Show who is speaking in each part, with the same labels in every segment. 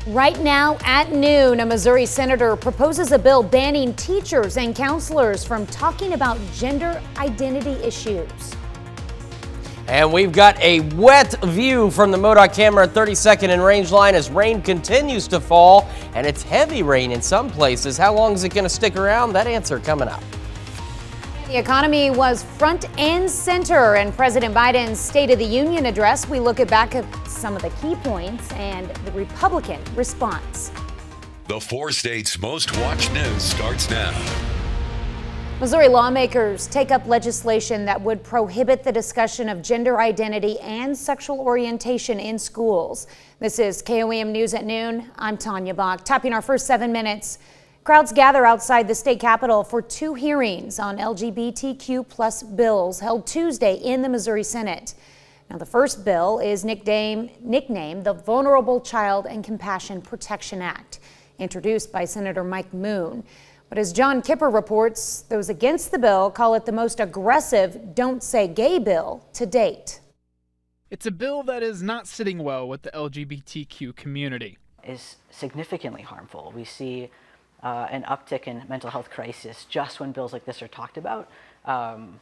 Speaker 1: Right now at noon, a Missouri senator proposes a bill banning teachers and counselors from talking about gender identity issues.
Speaker 2: And we've got a wet view from the MoDOT camera at 32nd and Range Line as rain continues to fall, and it's heavy rain in some places. How long is it going to stick around? That answer coming up.
Speaker 1: The economy was front and center in President Biden's State of the Union address. We look back at some of the key points and the Republican response.
Speaker 3: The 4 states' most watched news starts now.
Speaker 1: Missouri lawmakers take up legislation that would prohibit the discussion of gender identity and sexual orientation in schools. This is KOAM News at noon. I'm Tanya Bach. Topping our first 7 minutes. Crowds gather outside the state capitol for 2 hearings on LGBTQ+ bills held Tuesday in the Missouri Senate. Now, the first bill is nicknamed the Vulnerable Child and Compassion Protection Act, introduced by Senator Mike Moon. But as John Kipper reports, those against the bill call it the most aggressive Don't Say Gay bill to date.
Speaker 4: It's a bill that is not sitting well with the LGBTQ community.
Speaker 5: Is significantly harmful. We see an uptick in mental health crisis just when bills like this are talked about,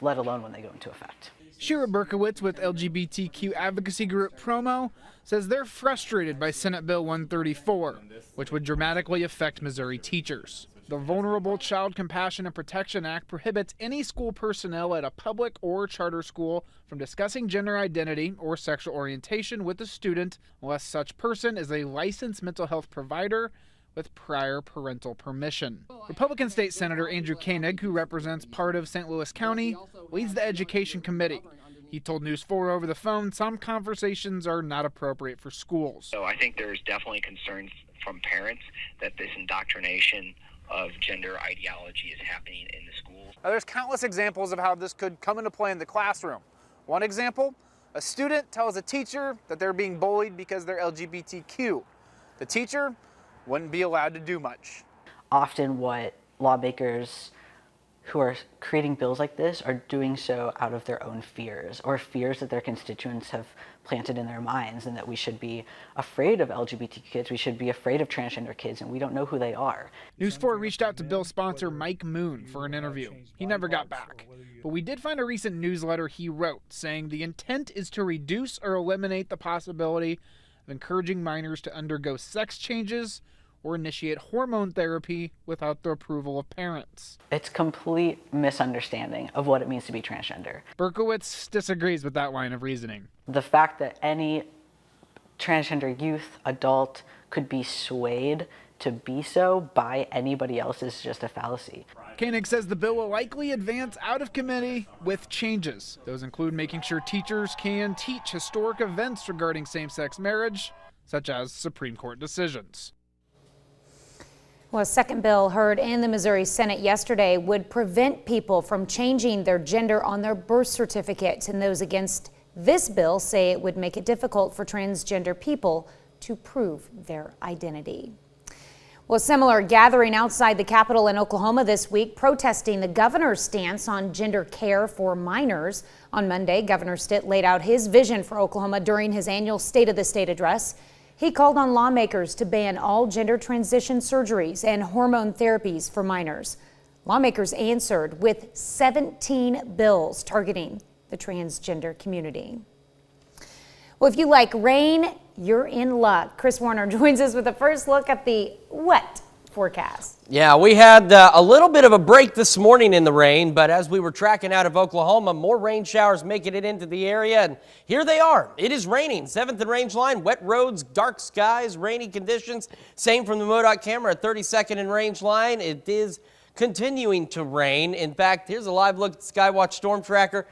Speaker 5: let alone when they go into effect.
Speaker 4: Shira Berkowitz with LGBTQ advocacy group Promo says they're frustrated by Senate Bill 134, which would dramatically affect Missouri teachers. The Vulnerable Child Compassion and Protection Act prohibits any school personnel at a public or charter school from discussing gender identity or sexual orientation with a student unless such person is a licensed mental health provider with prior parental permission. Republican State Senator Andrew Koenig, who represents part of St. Louis County, leads the Education Committee. He told News 4 over the phone some conversations are not appropriate for schools.
Speaker 6: So I think there's definitely concerns from parents that this indoctrination of gender ideology is happening in the schools.
Speaker 4: Now, there's countless examples of how this could come into play in the classroom. One example, a student tells a teacher that they're being bullied because they're LGBTQ. The teacher wouldn't be allowed to do much.
Speaker 5: Often what lawmakers who are creating bills like this are doing so out of their own fears, or fears that their constituents have planted in their minds, and that we should be afraid of LGBT kids, we should be afraid of transgender kids, and we don't know who they are.
Speaker 4: News 4 reached out to bill sponsor Mike Moon for an interview. He never got back. But we did find a recent newsletter he wrote saying the intent is to reduce or eliminate the possibility of encouraging minors to undergo sex changes or initiate hormone therapy without the approval of parents.
Speaker 5: It's complete misunderstanding of what it means to be transgender.
Speaker 4: Berkowitz disagrees with that line of reasoning.
Speaker 5: The fact that any transgender youth, adult, could be swayed to be so by anybody else is just a fallacy.
Speaker 4: Koenig says the bill will likely advance out of committee with changes. Those include making sure teachers can teach historic events regarding same-sex marriage, such as Supreme Court decisions.
Speaker 1: Well, a second bill heard in the Missouri Senate yesterday would prevent people from changing their gender on their birth certificates, and those against this bill say it would make it difficult for transgender people to prove their identity. Well, a similar gathering outside the Capitol in Oklahoma this week protesting the governor's stance on gender care for minors. On Monday, Governor Stitt laid out his vision for Oklahoma during his annual State of the State address. He called on lawmakers to ban all gender transition surgeries and hormone therapies for minors. Lawmakers answered with 17 bills targeting the transgender community. Well, if you like rain, you're in luck. Chris Warner joins us with a first look at the wet forecast.
Speaker 2: Yeah, we had a little bit of a break this morning in the rain, but as we were tracking out of Oklahoma, more rain showers making it into the area, and here they are. It is raining. 7th and Range Line, wet roads, dark skies, rainy conditions. Same from the MoDOT camera at 32nd and Range Line. It is continuing to rain. In fact, here's a live look at the Skywatch Storm Tracker.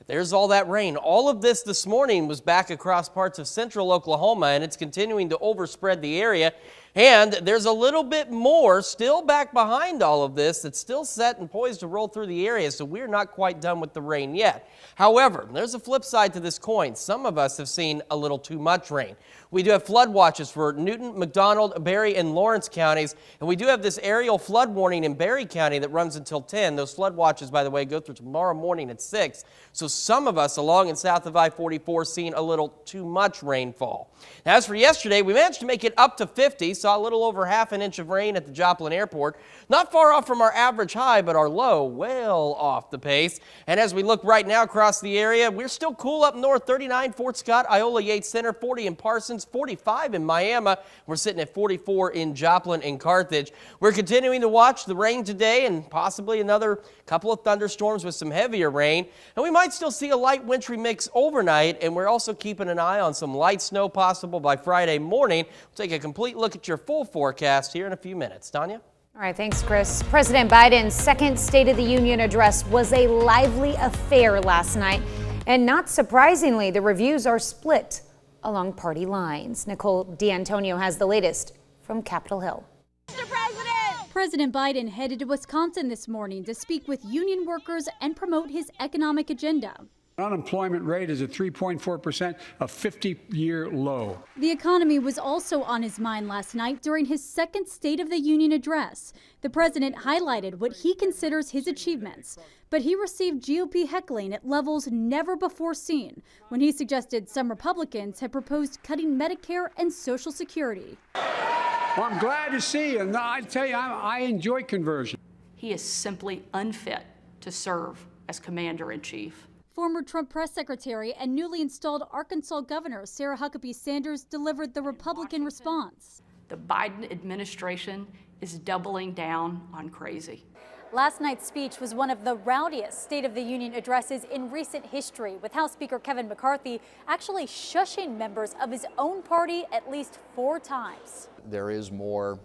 Speaker 2: There's all that rain. All of this morning was back across parts of central Oklahoma, and it's continuing to overspread the area. And there's a little bit more still back behind all of this that's still set and poised to roll through the area, so we're not quite done with the rain yet. However, there's a flip side to this coin. Some of us have seen a little too much rain. We do have flood watches for Newton, McDonald, Berry, and Lawrence counties, and we do have this aerial flood warning in Berry County that runs until 10. Those flood watches, by the way, go through tomorrow morning at 6. So some of us along and south of I-44 seen a little too much rainfall. Now, as for yesterday, we managed to make it up to 50, saw a little over half an inch of rain at the Joplin Airport. Not far off from our average high, but our low well off the pace. And as we look right now across the area, we're still cool up north, 39 Fort Scott, Iola Yates Center, 40 in Parsons, 45 in Miami. We're sitting at 44 in Joplin and Carthage. We're continuing to watch the rain today and possibly another couple of thunderstorms with some heavier rain. And we might still see a light wintry mix overnight, and we're also keeping an eye on some light snow possible by Friday morning. We'll take a complete look at your full forecast here in a few minutes. Tanya?
Speaker 1: All right, thanks, Chris. President Biden's second State of the Union address was a lively affair last night. And not surprisingly, the reviews are split along party lines. Nicole D'Antonio has the latest from Capitol Hill.
Speaker 7: Mr. President! President Biden headed to Wisconsin this morning to speak with union workers and promote his economic agenda.
Speaker 8: Unemployment rate is at 3.4%, a 50-year low.
Speaker 7: The economy was also on his mind last night during his second State of the Union address. The president highlighted what he considers his achievements, but he received GOP heckling at levels never before seen when he suggested some Republicans had proposed cutting Medicare and Social Security.
Speaker 8: Well, I'm glad to see you. No, I tell you, I enjoy conversion.
Speaker 9: He is simply unfit to serve as commander-in-chief.
Speaker 7: Former Trump press secretary and newly installed Arkansas Governor Sarah Huckabee Sanders delivered the Republican response.
Speaker 9: The Biden administration is doubling down on crazy.
Speaker 7: Last night's speech was one of the rowdiest State of the Union addresses in recent history, with House Speaker Kevin McCarthy actually shushing members of his own party at least 4 times.
Speaker 10: There is more,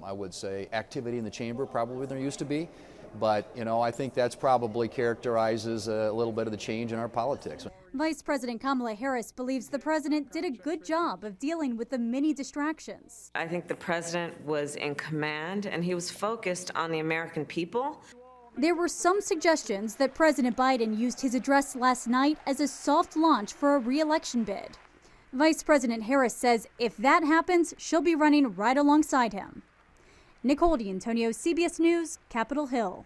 Speaker 10: I would say, activity in the chamber probably than there used to be. But, you know, I think that's probably characterizes a little bit of the change in our politics.
Speaker 7: Vice President Kamala Harris believes the president did a good job of dealing with the many distractions.
Speaker 11: I think the president was in command and he was focused on the American people.
Speaker 7: There were some suggestions that President Biden used his address last night as a soft launch for a re-election bid. Vice President Harris says if that happens, she'll be running right alongside him. Nicole D'Antonio, CBS News, Capitol Hill.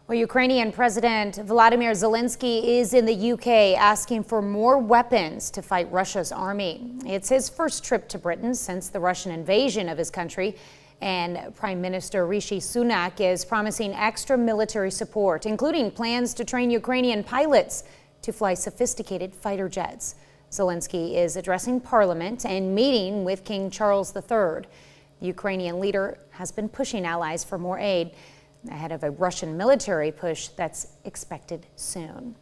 Speaker 1: Well, Ukrainian President Volodymyr Zelensky is in the UK asking for more weapons to fight Russia's army. It's his first trip to Britain since the Russian invasion of his country, and Prime Minister Rishi Sunak is promising extra military support, including plans to train Ukrainian pilots to fly sophisticated fighter jets. Zelensky is addressing Parliament and meeting with King Charles III. The Ukrainian leader has been pushing allies for more aid ahead of a Russian military push that's expected soon.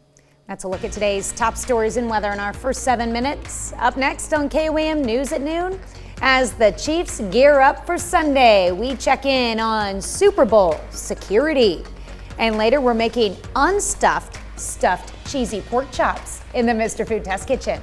Speaker 1: That's a look at today's top stories and weather in our first 7 minutes. Up next on KOAM News at noon, as the Chiefs gear up for Sunday, we check in on Super Bowl security. And later, we're making unstuffed, stuffed cheesy pork chops in the Mr. Food Test Kitchen.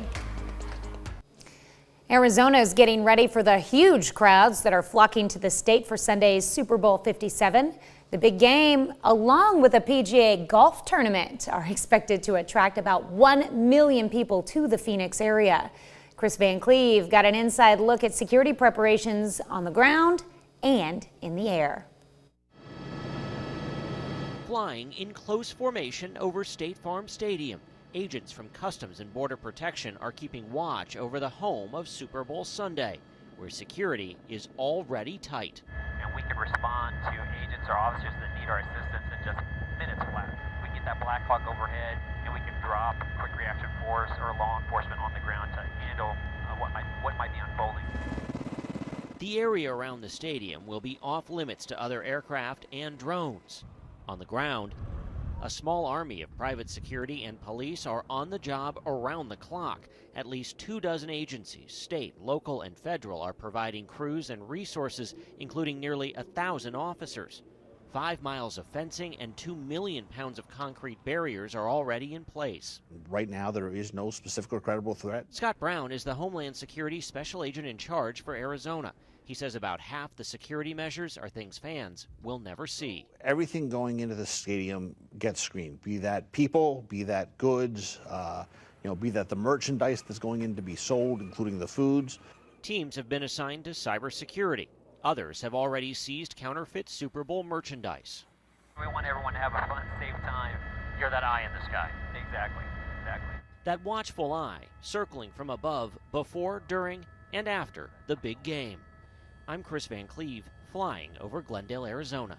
Speaker 1: Arizona is getting ready for the huge crowds that are flocking to the state for Sunday's Super Bowl 57. The big game, along with a PGA golf tournament, are expected to attract about 1 million people to the Phoenix area. Chris Van Cleve got an inside look at security preparations on the ground and in the air.
Speaker 12: Flying in close formation over State Farm Stadium, agents from Customs and Border Protection are keeping watch over the home of Super Bowl Sunday, where security is already tight.
Speaker 13: And we can respond to agents or officers that need our assistance in just minutes flat. We get that Black Hawk overhead, and we can drop quick reaction force or law enforcement on the ground to handle what might be unfolding.
Speaker 12: The area around the stadium will be off limits to other aircraft and drones. On the ground, a small army of private security and police are on the job around the clock. At least 24 agencies, state, local, and federal, are providing crews and resources, including nearly 1,000 officers. 5 miles of fencing and 2 million pounds of concrete barriers are already in place.
Speaker 14: Right now, there is no specific or credible threat.
Speaker 12: Scott Brown is the Homeland Security Special Agent in charge for Arizona. He says about half the security measures are things fans will never see.
Speaker 14: Everything going into the stadium gets screened, be that people, be that goods, be that the merchandise that's going in to be sold, including the foods.
Speaker 12: Teams have been assigned to cybersecurity. Others have already seized counterfeit Super Bowl merchandise.
Speaker 13: We want everyone to have a fun, safe time. You're that eye in the sky. Exactly.
Speaker 12: That watchful eye circling from above before, during, and after the big game. I'm Chris Van Cleve, flying over Glendale, Arizona.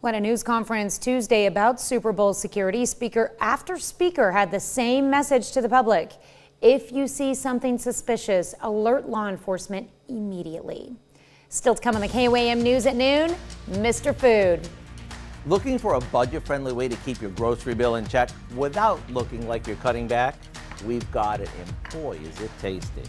Speaker 1: When a news conference Tuesday about Super Bowl security, speaker after speaker had the same message to the public. If you see something suspicious, alert law enforcement immediately. Still to come on the KOAM News at noon, Mr. Food.
Speaker 15: Looking for a budget-friendly way to keep your grocery bill in check without looking like you're cutting back? We've got it, and boy, is it tasty.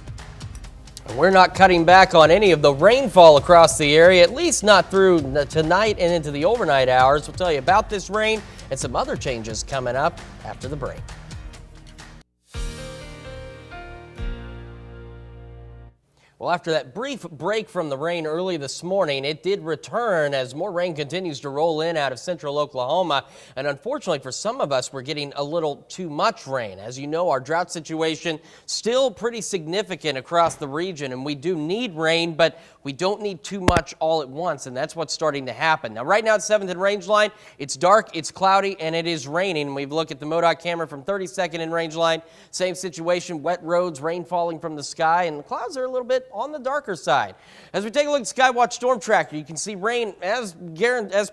Speaker 2: We're not cutting back on any of the rainfall across the area, at least not through tonight and into the overnight hours. We'll tell you about this rain and some other changes coming up after the break. Well, after that brief break from the rain early this morning, it did return as more rain continues to roll in out of central Oklahoma. And unfortunately for some of us, we're getting a little too much rain. As you know, our drought situation still pretty significant across the region, and we do need rain, but we don't need too much all at once, and that's what's starting to happen. Now, right now at 7th and Range Line, it's dark, it's cloudy, and it is raining. We've looked at the MoDOT camera from 32nd and Range Line. Same situation, wet roads, rain falling from the sky, and the clouds are a little bit on the darker side. As we take a look at Skywatch Storm Tracker, you can see rain, as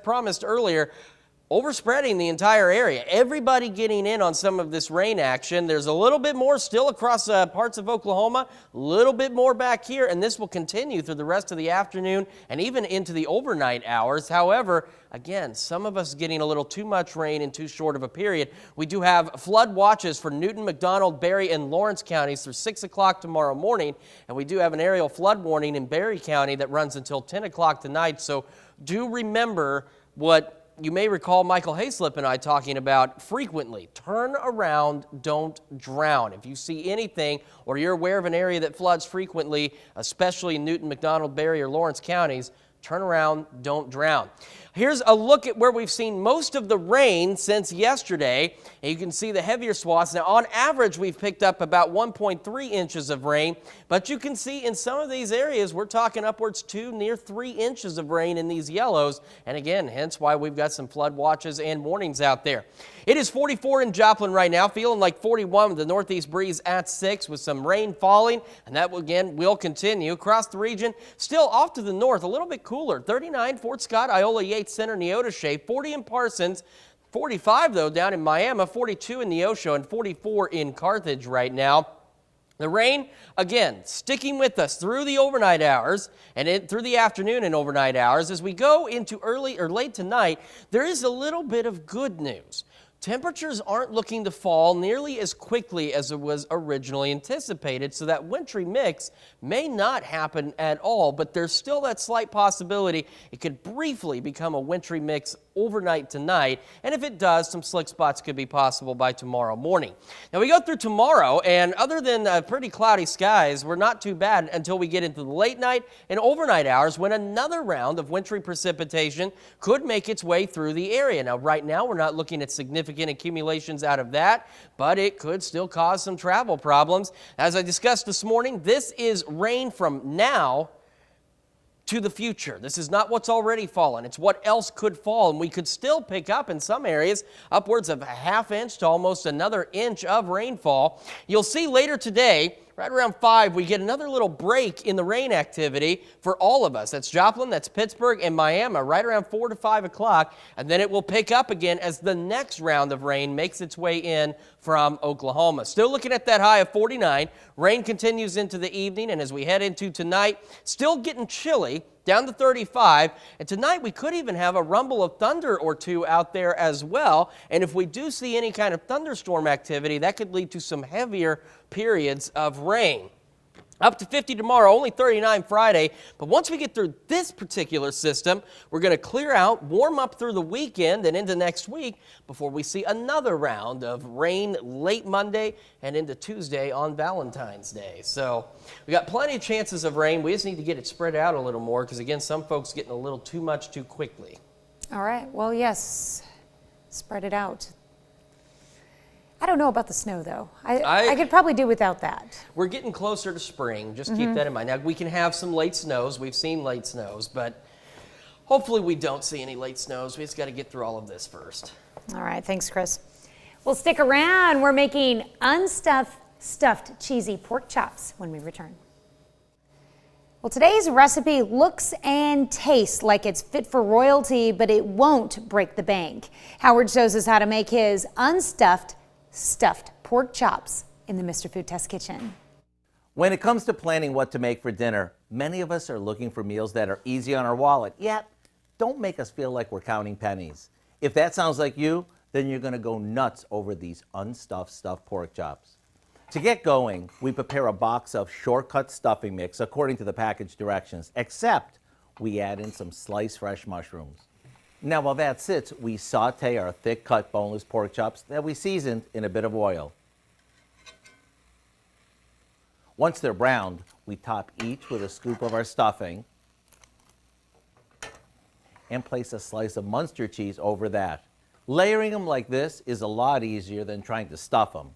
Speaker 2: promised earlier, overspreading the entire area. Everybody getting in on some of this rain action. There's a little bit more still across parts of Oklahoma, a little bit more back here, and this will continue through the rest of the afternoon and even into the overnight hours. However, again, some of us getting a little too much rain in too short of a period. We do have flood watches for Newton, McDonald, Berry, and Lawrence counties through 6 o'clock tomorrow morning, and we do have an aerial flood warning in Berry County that runs until 10 o'clock tonight. So do remember what you may recall Michael Hayslip and I talking about frequently. Turn around, don't drown. If you see anything or you're aware of an area that floods frequently, especially in Newton, McDonald, Berry, or Lawrence counties, turn around, don't drown. Here's a look at where we've seen most of the rain since yesterday. And you can see the heavier swaths. Now, on average, we've picked up about 1.3 inches of rain, but you can see in some of these areas, we're talking upwards to near 3 inches of rain in these yellows. And again, hence why we've got some flood watches and warnings out there. It is 44 in Joplin right now, feeling like 41 with the northeast breeze at 6 with some rain falling, and that again will continue across the region. Still off to the north, a little bit cooler. 39 Fort Scott, Iola, Yates Center, Neodesha, 40 in Parsons, 45 though down in Miami, 42 in Neosho, and 44 in Carthage right now. The rain, again, sticking with us through the overnight hours and through the afternoon and overnight hours. As we go into early or late tonight, there is a little bit of good news. Temperatures aren't looking to fall nearly as quickly as it was originally anticipated, so that wintry mix may not happen at all, but there's still that slight possibility it could briefly become a wintry mix overnight tonight, and if it does, some slick spots could be possible by tomorrow morning. Now we go through tomorrow, and other than pretty cloudy skies, we're not too bad until we get into the late night and overnight hours when another round of wintry precipitation could make its way through the area. Now right now we're not looking at significant accumulations out of that, but it could still cause some travel problems. As I discussed this morning, this is rain from now to the future. This is not what's already fallen. It's what else could fall, and we could still pick up in some areas upwards of a ½ inch to almost another inch of rainfall. You'll see later today, right around 5, we get another little break in the rain activity for all of us. That's Joplin, that's Pittsburgh, and Miami, right around 4 to 5 o'clock, and then it will pick up again as the next round of rain makes its way in from Oklahoma. Still looking at that high of 49. Rain continues into the evening, and as we head into tonight, still getting chilly, down to 35, and tonight we could even have a rumble of thunder or two out there as well, and if we do see any kind of thunderstorm activity, that could lead to some heavier periods of rain. Up to 50 tomorrow, only 39 Friday. But once we get through this particular system, we're going to clear out, warm up through the weekend and into next week before we see another round of rain late Monday and into Tuesday on Valentine's Day. So we got plenty of chances of rain. We just need to get it spread out a little more because, again, some folks getting a little too much too quickly.
Speaker 1: All right. Well, yes, spread it out. I don't know about the snow, though. I could probably do without that.
Speaker 2: We're getting closer to spring. Just keep that in mind. Now, we can have some late snows. We've seen late snows, but hopefully we don't see any late snows. We just got to get through all of this first.
Speaker 1: All right. Thanks, Chris. Well, stick around. We're making stuffed cheesy pork chops when we return. Well, today's recipe looks and tastes like it's fit for royalty, but it won't break the bank. Howard shows us how to make his stuffed pork chops in the Mr. Food Test Kitchen.
Speaker 15: When it comes to planning what to make for dinner, many of us are looking for meals that are easy on our wallet, yet don't make us feel like we're counting pennies. If that sounds like you, then you're going to go nuts over these stuffed pork chops. To get going, we prepare a box of shortcut stuffing mix according to the package directions, except we add in some sliced fresh mushrooms. Now, while that sits, we saute our thick-cut boneless pork chops that we seasoned in a bit of oil. Once they're browned, we top each with a scoop of our stuffing and place a slice of Munster cheese over that. Layering them like this is a lot easier than trying to stuff them.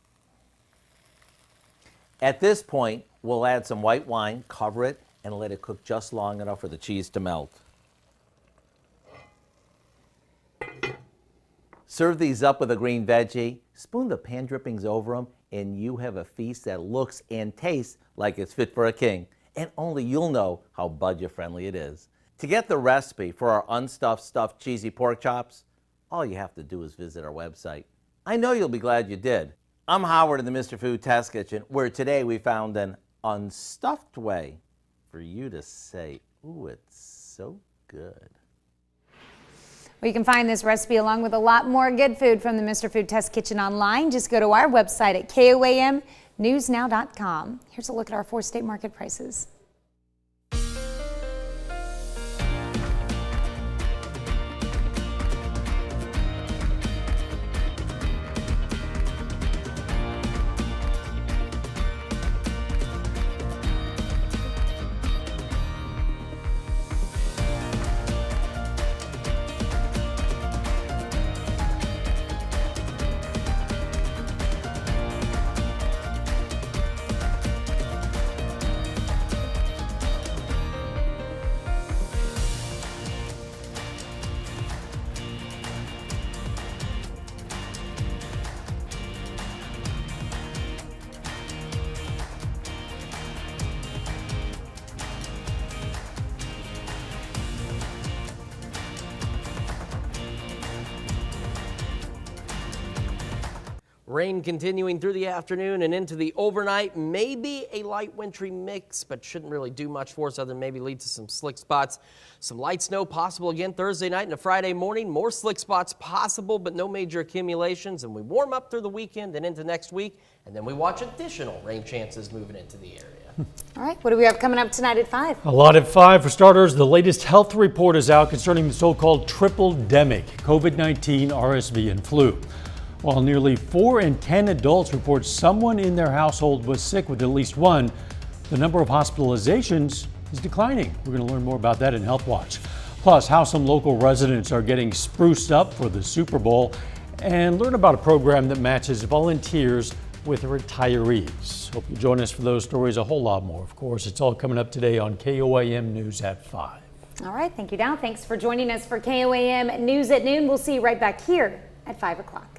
Speaker 15: At this point, we'll add some white wine, cover it, and let it cook just long enough for the cheese to melt. Serve these up with a green veggie, spoon the pan drippings over them, and you have a feast that looks and tastes like it's fit for a king. And only you'll know how budget-friendly it is. To get the recipe for our unstuffed stuffed cheesy pork chops, all you have to do is visit our website. I know you'll be glad you did. I'm Howard in the Mr. Food Test Kitchen, where today we found an unstuffed way for you to say, ooh, it's so good.
Speaker 1: Well, you can find this recipe along with a lot more good food from the Mr. Food Test Kitchen online. Just go to our website at KOAMnewsnow.com. Here's a look at our 4-state market prices.
Speaker 2: Rain continuing through the afternoon and into the overnight. Maybe a light wintry mix, but shouldn't really do much for us other than maybe lead to some slick spots. Some light snow possible again Thursday night and a Friday morning. More slick spots possible, but no major accumulations. And we warm up through the weekend and into next week. And then we watch additional rain chances moving into the area.
Speaker 1: All right, what do we have coming up tonight at 5?
Speaker 16: A lot at 5. For starters, the latest health report is out concerning the so-called triple-demic, COVID-19, RSV, and flu. While nearly 4 in 10 adults report someone in their household was sick with at least one, the number of hospitalizations is declining. We're going to learn more about that in Health Watch. Plus, how some local residents are getting spruced up for the Super Bowl, and learn about a program that matches volunteers with retirees. Hope you join us for those stories, a whole lot more. Of course, it's all coming up today on KOAM News at 5.
Speaker 1: All right, thank you, Dow. Thanks for joining us for KOAM News at Noon. We'll see you right back here at 5 o'clock.